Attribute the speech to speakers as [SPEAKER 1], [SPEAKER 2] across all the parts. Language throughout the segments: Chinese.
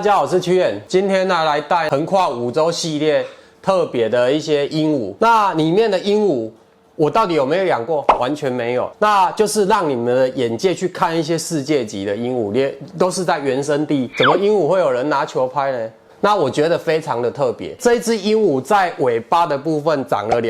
[SPEAKER 1] 大家好，我是曲远，今天呢来带横跨5周系列特别的一些鹦鹉。那里面的鹦鹉，我到底有没有养过？完全没有。那就是让你们的眼界去看一些世界级的鹦鹉，连都是在原生地，怎么鹦鹉会有人拿球拍呢？那我觉得非常的特别。这一只鹦鹉在尾巴的部分长了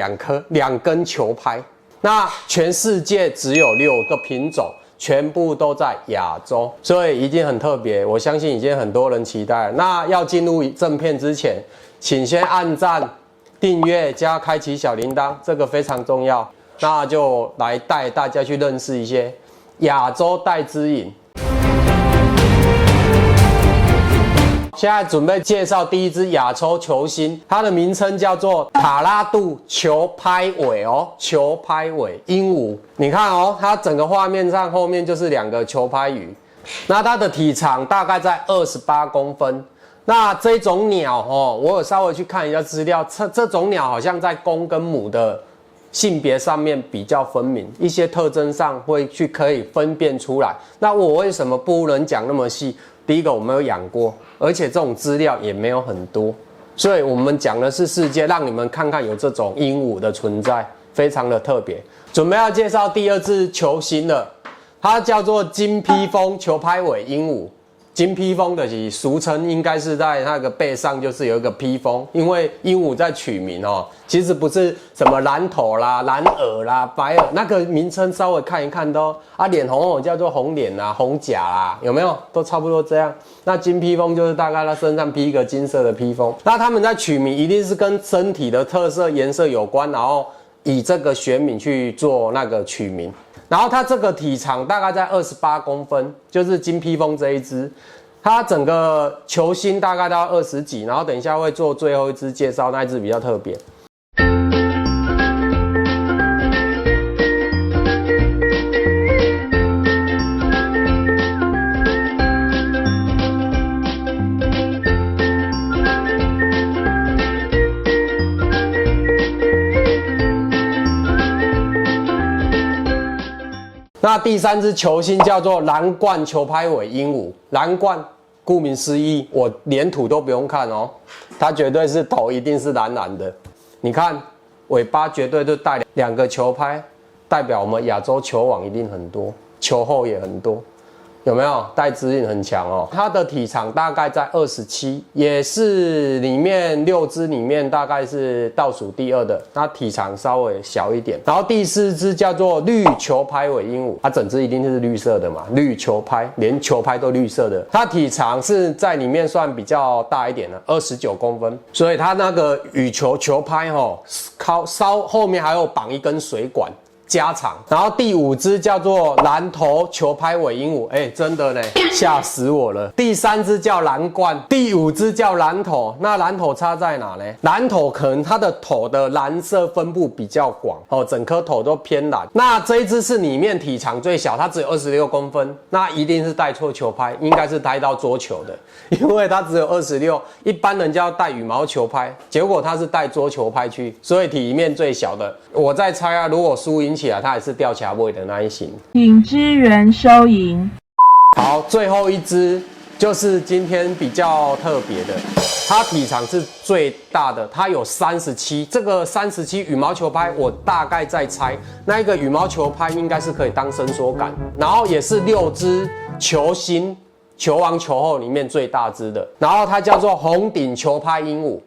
[SPEAKER 1] 两根球拍。那全世界只有6个品种。全部都在亚洲，所以已经很特别。我相信已经很多人期待了。那要进入正片之前，请先按赞、订阅加开启小铃铛，这个非常重要。那就来带大家去认识一些亚洲带之隐。现在准备介绍第一只亚洲球星，它的名称叫做塔拉杜球拍尾哦，球拍尾鹦鹉。你看哦，它整个画面上后面就是2个球拍鱼。那它的体长大概在28公分。那这种鸟哦，我有稍微去看一下资料，这种鸟好像在公跟母的性别上面比较分明，一些特征上会可以分辨出来。那我为什么不能讲那么细？第一个我没有养过，而且这种资料也没有很多，所以我们讲的是世界，让你们看看有这种鹦鹉的存在，非常的特别。准备要介绍第2只球星了，它叫做金披风球拍尾鹦鹉。金披风的俗称应该是在那个背上就是有一个披风，因为鹦鹉在取名哦，其实不是什么蓝头啦、蓝耳啦、白耳，那个名称稍微看一看都脸红红叫做红脸啦、红甲啦，有没有？都差不多这样。那金披风就是大概它身上披一个金色的披风。那他们在取名一定是跟身体的特色颜色有关，然后以这个学名去做那个取名。然后它这个体长大概在28公分，就是金披风这一只，它整个球星大概到20几，然后等一下会做最后一只介绍，那一只比较特别。那第3只球星叫做蓝冠球拍尾鹦鹉。蓝冠顾名思义，我连图都不用看哦，它绝对是头一定是蓝蓝的。你看尾巴绝对就带2个球拍，代表我们亚洲球网一定很多，球后也很多，有没有？带指引很强哦。它的体长大概在27，也是里面6只里面大概是倒数第2的，它体长稍微小一点。然后第4只叫做绿球拍尾鹦鹉，它整只一定是绿色的嘛，绿球拍，连球拍都绿色的。它体长是在里面算比较大一点的，29公分，所以它那个羽球球拍稍后面还有绑一根水管。加长。然后第5只叫做蓝头球拍尾鹦鹉，真的嘞，吓死我了。第3只叫蓝冠，第5只叫蓝头。那蓝头差在哪呢？蓝头可能它的头的蓝色分布比较广哦，整颗头都偏蓝。那这一只是里面体长最小，它只有26公分，那一定是带错球拍，应该是带到桌球的，因为它只有26，一般人家要带羽毛球拍，结果它是带桌球拍去，所以体面最小的。我在猜啊，如果输赢起来，它也是吊卡位的那一型。
[SPEAKER 2] 请支援收银。
[SPEAKER 1] 好，最后一只就是今天比较特别的，它体长是最大的，它有37。这个37羽毛球拍，我大概在猜，那一个羽毛球拍应该是可以当伸缩杆，然后也是6只球星、球王、球后里面最大只的。然后它叫做红顶球拍鹦鹉。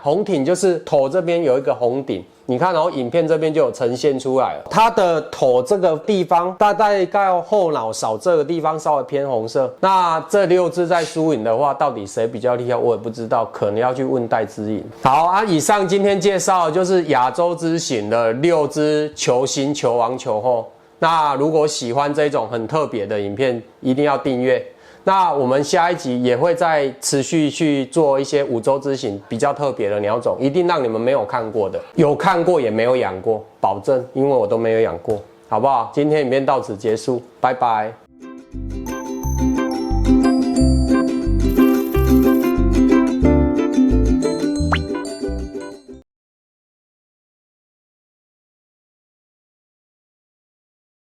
[SPEAKER 1] 红顶就是头这边有一个红顶，你看，然后影片这边就有呈现出来了。它的头这个地方，大概后脑勺这个地方稍微偏红色。那这6只在输赢的话，到底谁比较厉害，我也不知道，可能要去问戴之颖。好啊，以上今天介绍的就是亚洲之行的6只球星、球王、球后。那如果喜欢这种很特别的影片，一定要订阅。那我们下一集也会再持续去做一些5洲之行比较特别的鸟种，一定让你们没有看过的，有看过也没有养过，保证，因为我都没有养过，好不好？今天影片到此结束，拜拜。